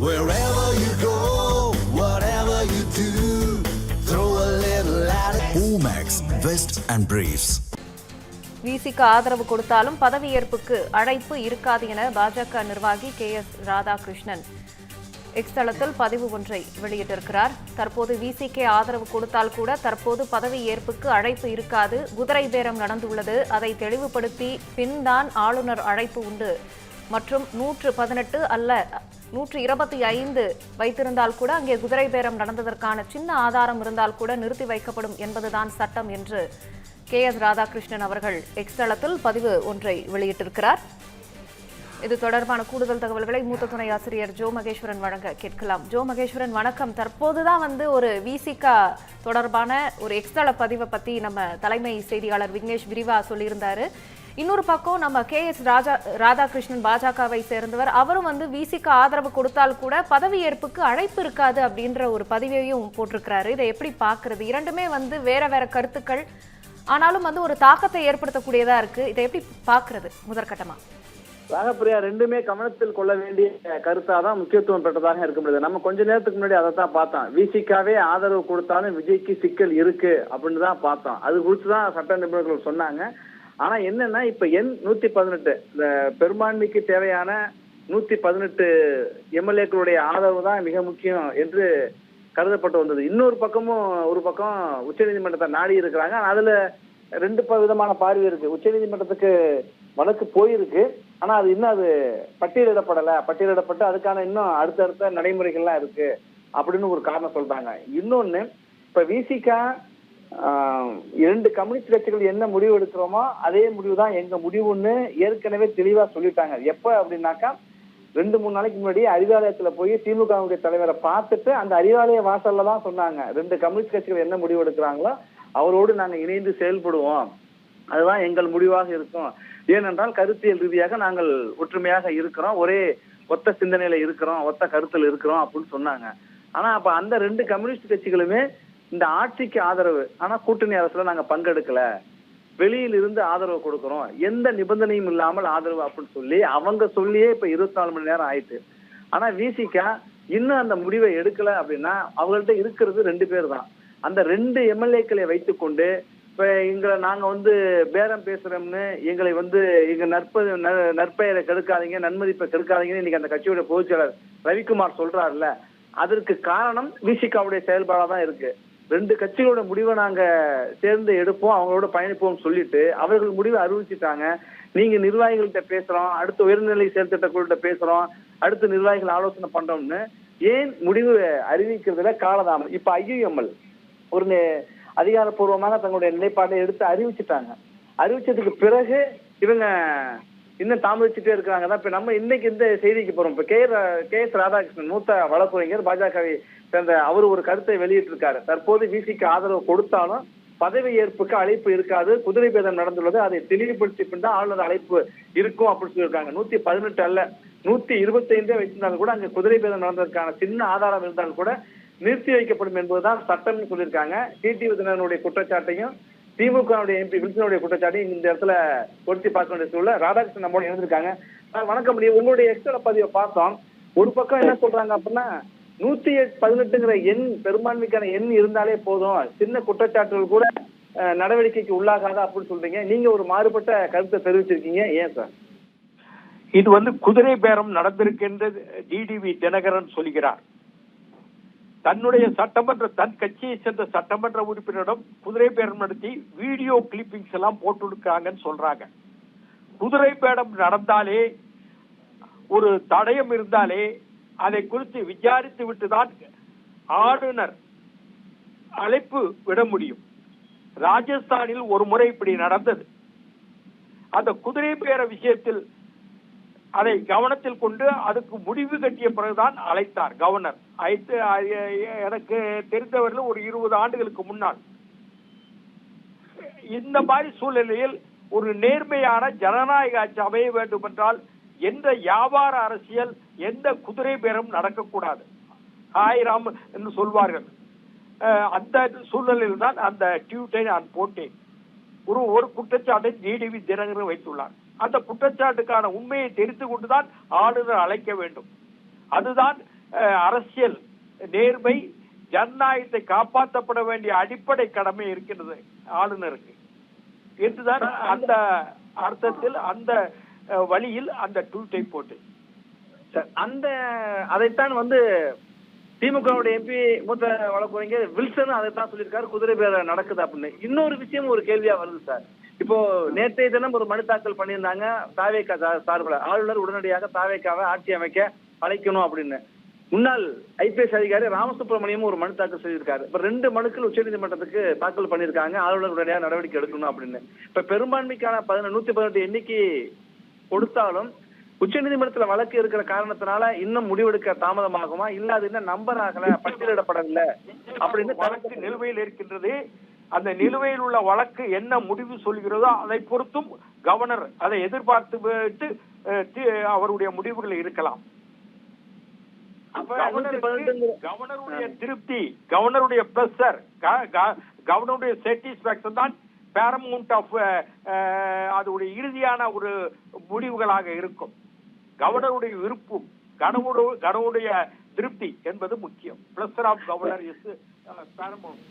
Wherever you go, whatever you do, throw a little at it. Omax, Vest and Briefs. விசிக்கு ஆதரவு கொடுத்தாலும் பதவியேற்புக்கு அழைப்பு இருக்காது என பாஜக நிர்வாகி KS ராதாகிருஷ்ணன் எக்ஸ் தளத்தில் பதிவு ஒன்றை வெளியிட்டிருக்கிறார். தற்போது விசிக்கு ஆதரவு கொடுத்தால் கூட தற்போது பதவியேற்புக்கு அழைப்பு இருக்காது, குதிரை பேரம் நடந்துள்ளது, அதை தெளிவுபடுத்தி பின்தான் ஆளுநர் அழைப்பு உண்டு மற்றும் 118 அல்ல 125 வைத்திருந்தால் கூட அங்கே குதிரை பேரம் நடந்ததற்கான சின்ன ஆதாரம் இருந்தால் கூட நிறுத்தி வைக்கப்படும் என்பதுதான் சட்டம் என்று KS ராதாகிருஷ்ணன் அவர்கள் எக்ஸ் தளத்தில் பதிவு ஒன்றை வெளியிட்டிருக்கிறார். இது தொடர்பான கூடுதல் தகவல்களை மூத்த துணை ஆசிரியர் ஜோ மகேஸ்வரன் வழங்க கேட்கலாம். ஜோ மகேஸ்வரன் வணக்கம். தற்போதுதான் ஒரு விசிகா தொடர்பான ஒரு எக்ஸ் தள பதிவை பத்தி நம்ம தலைமை செய்தியாளர் விக்னேஷ் விரிவா சொல்லியிருந்தாரு. இன்னொரு பக்கம் நம்ம KS ராதாகிருஷ்ணன் பாஜகவை சேர்ந்தவர், அவரும் விசிக்கு ஆதரவு கொடுத்தால் கூட பதவியேற்புக்கு அழைப்பு இருக்காது அப்படின்ற ஒரு பதிவையும் போட்டிருக்கிறாரு. இதை எப்படி பாக்குறது? இரண்டுமே வேற வேற கருத்துக்கள், ஆனாலும் ஒரு தாக்கத்தை ஏற்படுத்தக்கூடியதா இருக்கு. இதை எப்படி பாக்குறது முதற்கட்டமா? ராகப்பிரியா, ரெண்டுமே கவனத்தில் கொள்ள வேண்டிய கருத்தாதான் முக்கியத்துவம் பெற்றதாக இருக்க முடியாது. நம்ம கொஞ்ச நேரத்துக்கு முன்னாடி அதை தான் பார்த்தோம். விசிக்காவே ஆதரவு கொடுத்தாலும் விஜய்க்கு சிக்கல் இருக்கு அப்படின்னு தான் பார்த்தோம். அது குறித்துதான் சட்ட நிபுணர்கள் சொன்னாங்க. ஆனா என்னன்னா, இப்ப எண் 118 இந்த பெரும்பான்மைக்கு தேவையான 118 MLA-க்களுடைய ஆதரவு தான் மிக முக்கியம் என்று கருதப்பட்டு வந்தது. இன்னொரு பக்கமும் ஒரு பக்கம் உச்சநீதிமன்றத்தை நாடி இருக்கிறாங்க. அதுல ரெண்டு விதமான பார்வை இருக்கு. உச்சநீதிமன்றத்துக்கு வழக்கு போயிருக்கு, ஆனா அது இன்னும் அது பட்டியலிடப்பட்டு அதுக்கான இன்னும் அடுத்தடுத்த நடைமுறைகள்லாம் இருக்கு அப்படின்னு ஒரு காரணம் சொல்றாங்க. இன்னொன்னு, இப்ப விசிகா 2 கம்யூனிஸ்ட் கட்சிகள் என்ன முடிவு எடுக்கிறோமோ அதே முடிவு தான் எங்க முடிவுன்னு ஏற்கனவே தெளிவா சொல்லிட்டாங்க. எப்ப அப்படின்னாக்கா 2-3 நாளைக்கு முன்னாடி அறிவாலயத்துல போய் திமுகவுடைய தலைவரை பார்த்துட்டு அந்த அறிவாலய வாசல்ல தான் சொன்னாங்க, 2 கம்யூனிஸ்ட் கட்சிகள் என்ன முடிவு எடுக்கிறாங்களோ அவரோடு நாங்க இணைந்து செயல்படுவோம், அதுதான் எங்கள் முடிவாக இருக்கும். ஏனென்றால் கருத்தியல் ரீதியாக நாங்கள் ஒற்றுமையாக இருக்கிறோம், ஒரே ஒத்த சிந்தனையில இருக்கிறோம், ஒத்த கருத்தில் இருக்கிறோம் அப்படின்னு சொன்னாங்க. ஆனா அப்ப அந்த 2 கம்யூனிஸ்ட் கட்சிகளுமே இந்த ஆட்சிக்கு ஆதரவு, ஆனா கூட்டணி அரசுல நாங்க பங்கெடுக்கல, வெளியில் இருந்து ஆதரவு கொடுக்கிறோம், எந்த நிபந்தனையும் இல்லாமல் ஆதரவு அப்படின்னு சொல்லி அவங்க சொல்லியே இப்ப 24 மணி நேரம் ஆயிட்டு. ஆனா விசிகா இன்னும் அந்த முடிவை எடுக்கல. அப்படின்னா அவங்கள்ட்ட இருக்கிறது 2 பேர் தான். அந்த 2 MLA-க்களை வைத்துக்கொண்டு இப்ப எங்களை நாங்க பேரம் பேசுறோம்னு எங்களை எங்க நற்பெயரை கெடுக்காதீங்க, நன்மதிப்பை கெடுக்காதீங்கன்னு இன்னைக்கு அந்த கட்சியோட பொதுச்செயலர் ரவிக்குமார் சொல்றாருல்ல, அதற்கு காரணம் விசிகாவுடைய செயல்பாடாதான் இருக்கு. 2 கட்சிகளோட முடிவை நாங்க சேர்ந்து எடுப்போம், அவங்களோட பயணிப்போம் சொல்லிட்டு அவர்கள் முடிவை அறிவிச்சுட்டாங்க. நீங்க நிர்வாகிகள்கிட்ட பேசுறோம், அடுத்து உயர்நிலை செயல்திட்டக்குழுட்ட பேசுறோம், அடுத்து நிர்வாகிகள் ஆலோசனை பண்றோம்னு ஏன் முடிவு அறிவிக்கிறதுல காலதாமம்? இப்ப IUML ஒரு அதிகாரப்பூர்வமாக தங்களுடைய நிலைப்பாட்டை எடுத்து அறிவிச்சுட்டாங்க. அறிவிச்சதுக்கு பிறகு இவங்க இன்னும் தாமதிச்சுட்டே இருக்கிறாங்க தான். இப்ப நம்ம இன்னைக்கு இந்த செய்திக்கு போறோம். இப்ப KS ராதாகிருஷ்ணன் மூத்த வழக்குரைஞர் பாஜகவை சேர்ந்த அவர் ஒரு கருத்தை வெளியிட்டு இருக்காரு. தற்போது விசிக்கு ஆதரவு கொடுத்தாலும் பதவி ஏற்புக்கு அழைப்பு இருக்காது, குதிரை பேதம் நடந்துள்ளது, அதை தெளிவுபடுத்தி பின்தான் ஆளுநர் அழைப்பு இருக்கும் அப்படின்னு சொல்லியிருக்காங்க. 118 அல்ல 125 வைத்திருந்தாலும் கூட அங்க குதிரை பேதம் நடந்ததற்கான சின்ன ஆதாரம் இருந்தாலும் கூட நிறுத்தி வைக்கப்படும் என்பதுதான் சட்டம்னு சொல்லியிருக்காங்க. டிடிவி தினகரனுடைய குற்றச்சாட்டையும் திமுகவுடைய MP வில்சனுடைய குற்றச்சாட்டையும் இந்த இடத்துல பொருத்தி பார்க்க வேண்டிய சூழல ராதாகிருஷ்ணன் நம்மோட இருந்திருக்காங்க. வணக்கம். உங்களுடைய எக்ஸ்ட்ரா பதிவை பார்த்தோம். ஒரு பக்கம் என்ன சொல்றாங்க அப்படின்னா 118ங்கிற எண் பெரும்பான்மைக்கான எண் இருந்தாலே போதும், சின்ன குற்றச்சாட்டுகள் கூட நடவடிக்கைக்கு உள்ளாகாதா அப்படின்னு சொல்றீங்க. நீங்க ஒரு மாறுபட்ட கருத்தை தெரிவிச்சிருக்கீங்க, ஏன் சார்? இது குதிரை பேரம் நடந்திருக்கின்றது டிடிவி தினகரன் சொல்கிறார். தன்னுடைய தன் கட்சியை சேர்ந்த சட்டமன்ற உறுப்பினரிடம் குதிரை பேரம் நடத்தி வீடியோ கிளிப்பிங்ஸ் எல்லாம் போட்டுருக்காங்கன்னு சொல்றாங்க. குதிரை பேரம் நடந்தாலே, ஒரு தடயம் இருந்தாலே அதை குறித்து விசாரித்து விட்டுதான் ஆளுநர் அழைப்பு விட முடியும். ராஜஸ்தானில் ஒரு முறை இப்படி நடந்தது. அந்த குதிரை பேர விஷயத்தில் அதை கவனத்தில் கொண்டு அதுக்கு முடிவு கட்டிய பிறகுதான் அழைத்தார் கவர்னர். எனக்கு தெரிந்தவர்கள் ஒரு 20 ஆண்டுகளுக்கு முன்னால். இந்த மாதிரி சூழ்நிலையில் ஒரு நேர்மையான ஜனநாயக ஆட்சி அமைய வேண்டும் என்றால் எந்த வியாபார அரசியல், எந்த குதிரை பேரம் நடக்கக்கூடாது. ஆயிரம் என்று சொல்வார்கள். அந்த சூழ்நிலையில் தான் அந்த ட்வீட்டை நான் போட்டேன். ஒரு குற்றச்சாட்டை டிடிவி தினகரன் வைத்துள்ளார். அந்த குற்றச்சாட்டுக்கான உண்மையை தெரிந்து கொண்டுதான் ஆளுநர் அழைக்க வேண்டும். அதுதான் அரசியல் நேர்மை ஜனநாயகத்தை காப்பாற்றப்பட வேண்டிய அடிப்படை கடமை இருக்கின்றது ஆளுநருக்கு என்றுதான் அந்த அர்த்தத்தில் அந்த வழியில் அந்த ட்வீட்டை போட்டு அந்த அதைத்தான் திமுகவுடைய எம்பி மூத்த வழக்கறிஞர் வில்சன் அதைத்தான் சொல்லியிருக்காரு, குதிரை பேர நடக்குது அப்படின்னு. இன்னொரு விஷயம் ஒரு கேள்வியா வருது சார். இப்போ நேற்றைய தினம் ஒரு மனு தாக்கல் பண்ணியிருந்தாங்க தாவேகா சார்பில், ஆளுநர் உடனடியாக தாவேகாவை ஆட்சி அமைக்க அழைக்கணும் அப்படின்னு. முன்னாள் ஐபிஎஸ் அதிகாரி ராமசுப்ரமணியம் ஒரு மனு தாக்கல் செய்திருக்காரு. இப்ப 2 மனுக்கள் உச்சநீதிமன்றத்துக்கு தாக்கல் பண்ணியிருக்காங்க, ஆளுநர் உடனடியாக நடவடிக்கை எடுக்கணும் அப்படின்னு. இப்ப பெரும்பான்மைக்கான 118 எண்ணிக்கை கொடுத்தாலும் உச்சநீதிமன்றத்துல வழக்கு இருக்கிற காரணத்தினால இன்னும் முடிவெடுக்க தாமதமாகுமா, இல்ல அது இன்னும் நம்பர் ஆகல, பட்டியலிடப்படவில்லை அப்படின்னு வழக்கு நிலுவையில் இருக்கின்றது. அந்த நிலுவையில் உள்ள வழக்கு என்ன முடிவு சொல்கிறதோ அதை பொறுத்தும் கவர்னர் அதை எதிர்பார்த்து விட்டு அவருடைய முடிவுகள் இருக்கலாம். கவர்னருடைய திருப்தி, கவர்னருடைய பிரஷர், கவர்னருடைய சாட்டிஸ்பாக்சன் தான் பேரமவுண்ட் ஆஃப் அதோடைய இறுதியான ஒரு முடிவுகளாக இருக்கும். கவர்னருடைய விருப்பம், கனவுடைய திருப்தி என்பது முக்கியம். Pressure of governor is paramount.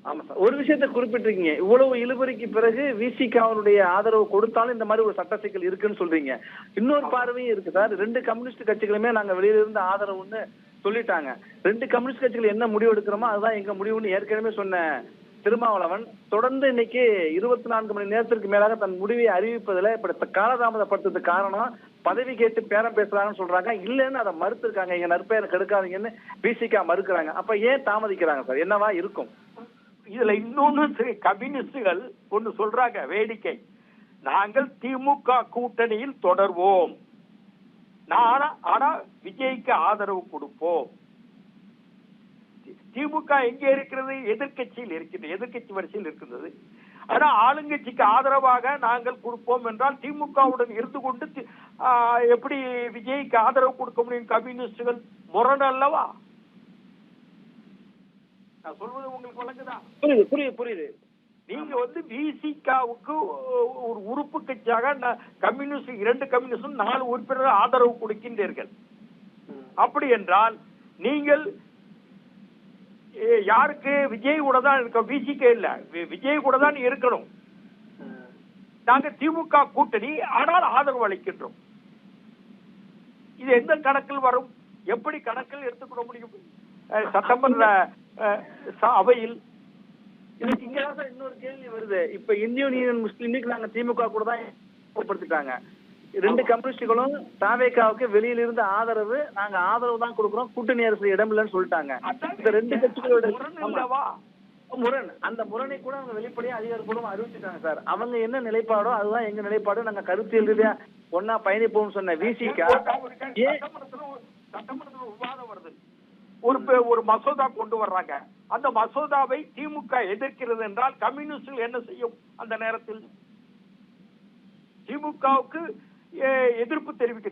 ஆமா சார், ஒரு விஷயத்தை குறிப்பிட்டிருக்கீங்க, இவ்வளவு இழுபறிக்கு பிறகு விசிகாவுடைய ஆதரவு கொடுத்தாலும் இந்த மாதிரி ஒரு சட்ட சிக்கல் இருக்குன்னு சொல்றீங்க. இன்னொரு பார்வையும் இருக்கு சார். 2 கம்யூனிஸ்ட் கட்சிகளுமே நாங்க வெளியில இருந்து ஆதரவுன்னு சொல்லிட்டாங்க. 2 கம்யூனிஸ்ட் கட்சிகள் என்ன முடிவு எடுக்கிறோமோ அதுதான் எங்க முடிவுன்னு ஏற்கனவே சொன்ன திருமாவளவன் தொடர்ந்து இன்னைக்கு 24 மணி நேரத்திற்கு மேலாக தன் முடிவை அறிவிப்பதில் இப்ப காலதாமதப்படுத்துறதுக்கு காரணம் பதவி கேட்டு பேரம் பேசுறாங்கன்னு சொல்றாங்க. இல்லன்னு அதை மறுத்திருக்காங்க. எங்க நற்பெயரை கெடுக்காதீங்கன்னு விசிகா மறுக்கிறாங்க. அப்ப ஏன் தாமதிக்கிறாங்க சார்? என்னவா இருக்கும்? இதுல இன்னொன்னு கம்யூனிஸ்டுகள் ஒண்ணு சொல்றாங்க, வேடிக்கை. நாங்கள் திமுக கூட்டணியில் தொடர்வோம், ஆனா விஜய்க்கு ஆதரவு கொடுப்போம். திமுக எங்கே இருக்கிறது? எதிர்கட்சியில் இருக்கின்றது, எதிர்கட்சி வரிசையில் இருக்கின்றது. ஆனா ஆளுங்கட்சிக்கு ஆதரவாக நாங்கள் கொடுப்போம் என்றால் திமுகவுடன் இருந்து கொண்டு எப்படி விஜய்க்கு ஆதரவு கொடுக்க முடியும்? கம்யூனிஸ்டுகள் முரண் அல்லவா? நான் சொல்வது உங்களுக்கு வழங்குதா? புரியுது. நீங்க விசிகாவுக்கு ஒரு உறுப்பு கட்சியாக கம்யூனிஸ்ட் 2 கம்யூனிஸ்டும் 4 உறுப்பினர்கள் ஆதரவு கொடுக்கின்றீர்கள். அப்படி என்றால் நீங்கள் யாருக்கு? விஜய் கூட தான் இருக்க, விசிகா இல்ல, விஜய் கூட தான் இருக்கணும். நாங்க திமுக கூட்டணி, ஆனால் ஆதரவு அளிக்கின்றோம். இது எந்த கணக்கில் வரும்? எப்படி கணக்கில் எடுத்துக்கொள்ள முடியும்? சட்டமன்ற அவையில் இங்கதான் இன்னொரு கேள்வி வருது. இப்ப இந்தியன் யூனியன் முஸ்லீம் லீக் நாங்க திமுக கூட தான் ஏற்படுத்திட்டாங்க. 2 கம்யூனிஸ்டுகளும் தாவேகாவுக்கு வெளியில இருந்து ஆதரவு, நாங்க ஆதரவு தான் கொடுக்கிறோம், கூட்டணி அரசு இடம் இல்லைன்னு சொல்லிட்டாங்க. இந்த 2 கட்சிகளோட முரண், அந்த முரணை கூட அவங்க வெளிப்படையா அதிகாரப்பூர்வம் அறிவிச்சுட்டாங்க சார். அவங்க என்ன நிலைப்பாடோ அதுதான் எங்க நிலைப்பாடு, நாங்க கருத்தியல் ரீதியா ஒன்னா பயணிப்போம் சொன்ன விசிகா சட்டமன்றத்தில் விவாதம் வருது, ஒரு மசோதா கொண்டு வர்றாங்க. அந்த மசோதாவை திமுக எதிர்க்கிறது என்றால் கம்யூனிஸ்டுகள் என்ன செய்யும்? அந்த நேரத்தில் திமுகவுக்கு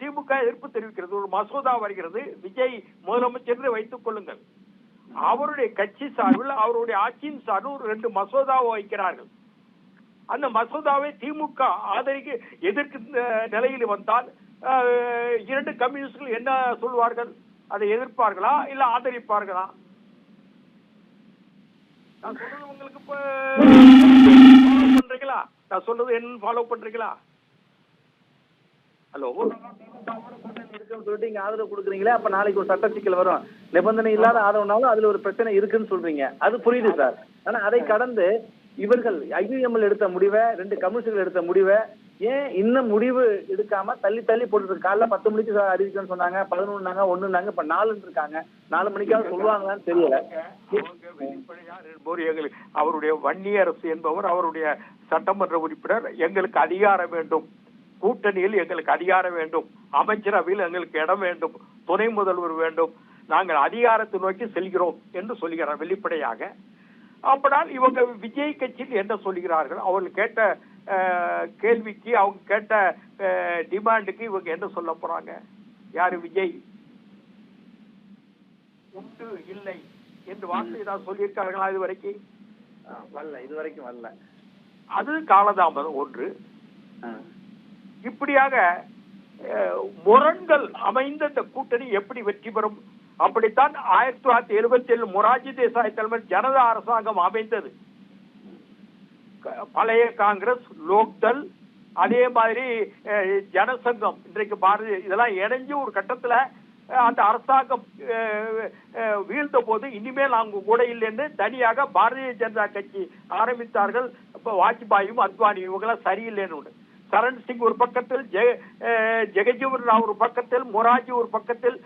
திமுக எதிர்ப்பு தெரிவிக்கிறது. ஒரு மசோதா வருகிறது, விஜய் முதலமைச்சர் வைத்துக் கொள்ளுங்கள், அவருடைய கட்சி சார்பில் அவருடைய ஆட்சியின் சார்பில் 2 மசோதாவை வைக்கிறார்கள். அந்த மசோதாவை திமுக எதிர்க்கும் நிலையில் வந்தால் 2 கம்யூனிஸ்டுகள் என்ன சொல்வார்கள்? அதை எதிர்ப்பார்களா இல்ல ஆதரிப்பார்களா? நான் சொல்றது உங்களுக்கு பண்றீங்களா? நான் சொல்றது என்ன ஃபாலோ பண்றீங்களா? ஹலோ, சொல்லிட்டு இங்க ஆதரவு கொடுக்குறீங்களே, அப்ப நாளைக்கு ஒரு சட்ட சிக்கல் வரும். நிபந்தனை இல்லாத ஆதரவுனாலும் அதுல ஒரு பிரச்சனை இருக்குன்னு சொல்றீங்க, அது புரியுது சார். ஆனா அதை கடந்து இவர்கள் ஐயுஎம்எல் எடுத்த முடிவை, 2 கம்யூனிஸ்டுகள் எடுத்த முடிவை ஏன் இன்னும் முடிவு எடுக்காம தள்ளி போட்டு? காலைல 10 மணிக்கு அறிவிக்கணும்னு சொன்னாங்க, 11 1 இப்ப 4 இருக்காங்க. 4 மணிக்காவது சொல்லுவாங்களான்னு தெரியல. அவருடைய வன்னியரசு என்பவர் அவருடைய சட்டமன்ற உறுப்பினர், எங்களுக்கு அதிகாரம் வேண்டும், கூட்டணியில் எங்களுக்கு அதிகாரம் வேண்டும், அமைச்சரவையில் எங்களுக்கு இடம் வேண்டும், துணை முதல்வர் வேண்டும், நாங்கள் அதிகாரத்தை நோக்கி செல்கிறோம் என்று சொல்கிறார் வெளிப்படையாக. அப்படினால் இவங்க விஜய் கட்சியில் என்ன சொல்கிறார்கள்? அவர்கள் கேட்ட கேள்விக்கு, அவங்க கேட்ட டிமாண்டுக்கு இவங்க என்ன சொல்ல போறாங்க? யாரு? விஜய் உண்டு இல்லை என்று வார்த்தை தான் சொல்லியிருக்கார்களா? இது வரைக்கும் வரல. அது காலதாமதம் ஒன்று. இப்படியாக முரண்கள் அமைந்த இந்த கூட்டணி எப்படி வெற்றி பெறும்? அப்படித்தான் 1977 மொரார்ஜி தேசாய் தலைமையில் ஜனதா அரசாங்கம் அமைந்தது. பழைய காங்கிரஸ், லோக்தள், அதே மாதிரி ஜனசங்கம், இன்றைக்கு பாரதிய, இதெல்லாம் இணைஞ்சு ஒரு கட்டத்துல அந்த அரசாங்கம் வீழ்ந்த போது இனிமேல் அவங்க கூட இல்லைன்னு தனியாக பாரதிய ஜனதா கட்சி ஆரம்பித்தார்கள். இப்ப வாஜ்பாயும் அத்வானி இவங்கெல்லாம் சரியில்லைன்னு. சரண் சிங் ஒரு பக்கத்தில், ஜெகஜீவன் ராவ் ஒரு பக்கத்தில், மொரார்ஜி ஒரு பக்கத்தில்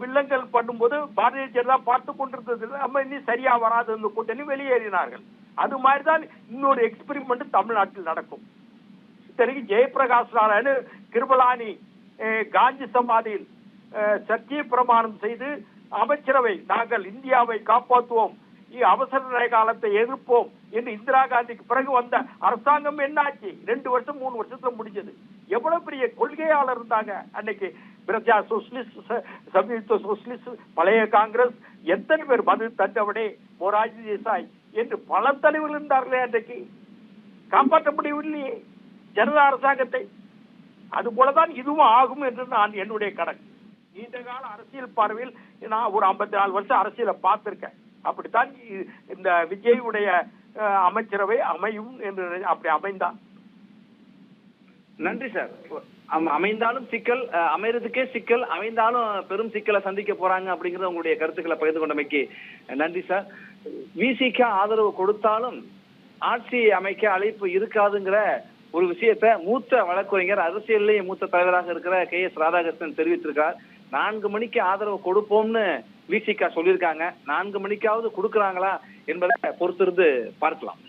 வில்லங்கள் பண்ணும்போது பாரதிய ஜனதா பார்த்து கொண்டிருந்தது. நம்ம இன்னும் சரியா வராது இந்த கூட்டணி, வெளியேறினார்கள். அது மாதிரிதான் இன்னொரு எக்ஸ்பெரிமெண்ட் தமிழ்நாட்டில் நடக்கும். இத்தனைக்கு ஜெயபிரகாஷ் நாராயண் கிருபலானி காந்தி சமாதியில் சத்திய பிரமாணம் செய்து அமைச்சரவை, நாங்கள் இந்தியாவை காப்பாற்றுவோம், அவசர நிலை காலத்தை எதிர்ப்போம் என்று இந்திரா காந்திக்கு பிறகு வந்த அரசாங்கம் என்னாச்சு? 2 வருஷம் 3 வருஷத்துல முடிஞ்சது. எவ்வளவு பெரிய கொள்கையாளர் இருந்தாங்க அன்னைக்கு. பிரஜா சோசியலிஸ்ட், சம்யுக்த சோசியலிஸ்ட், பழைய காங்கிரஸ், எத்தனை பேர், மது தண்டவடே, மொரார்ஜி தேசாய் என்று பல தலைவர்கள் இருந்தார்களே அன்றைக்கு. காப்பாற்ற முடியவில்லையே ஜனதா அரசாங்கத்தை. அது போலதான் இதுவும் ஆகும் என்று நான் என்னுடைய கணக்கு. நீண்ட கால அரசியல் பார்வையில் நான் ஒரு 54 வருஷம் அரசியலை பார்த்திருக்கேன். அப்படித்தான் இந்த விஜயுடைய அமைச்சரவை அமையும் என்று அப்படி அமைந்தான். நன்றி சார். அமைந்தாலும் சிக்கல், அமைறதுக்கே சிக்கல், அமைந்தாலும் பெரும் சிக்கலை சந்திக்க போறாங்க அப்படிங்கறது உங்களுடைய கருத்துக்களை பகிர்ந்து கொண்டமைக்கு நன்றி சார். விசிக ஆதரவு கொடுத்தாலும் ஆட்சி அமைக்க அழைப்பு இருக்காதுங்கிற ஒரு விஷயத்த மூத்த வழக்கறிஞர், அரசியலிலேயே மூத்த தலைவராக இருக்கிற KS ராதாகிருஷ்ணன் தெரிவித்திருக்கார். 4 மணிக்கு ஆதரவு கொடுப்போம்னு விசிக சொல்லியிருக்காங்க. 4 மணிக்காவது கொடுக்கறாங்களா என்பதை பொறுத்திருந்து பார்க்கலாம்.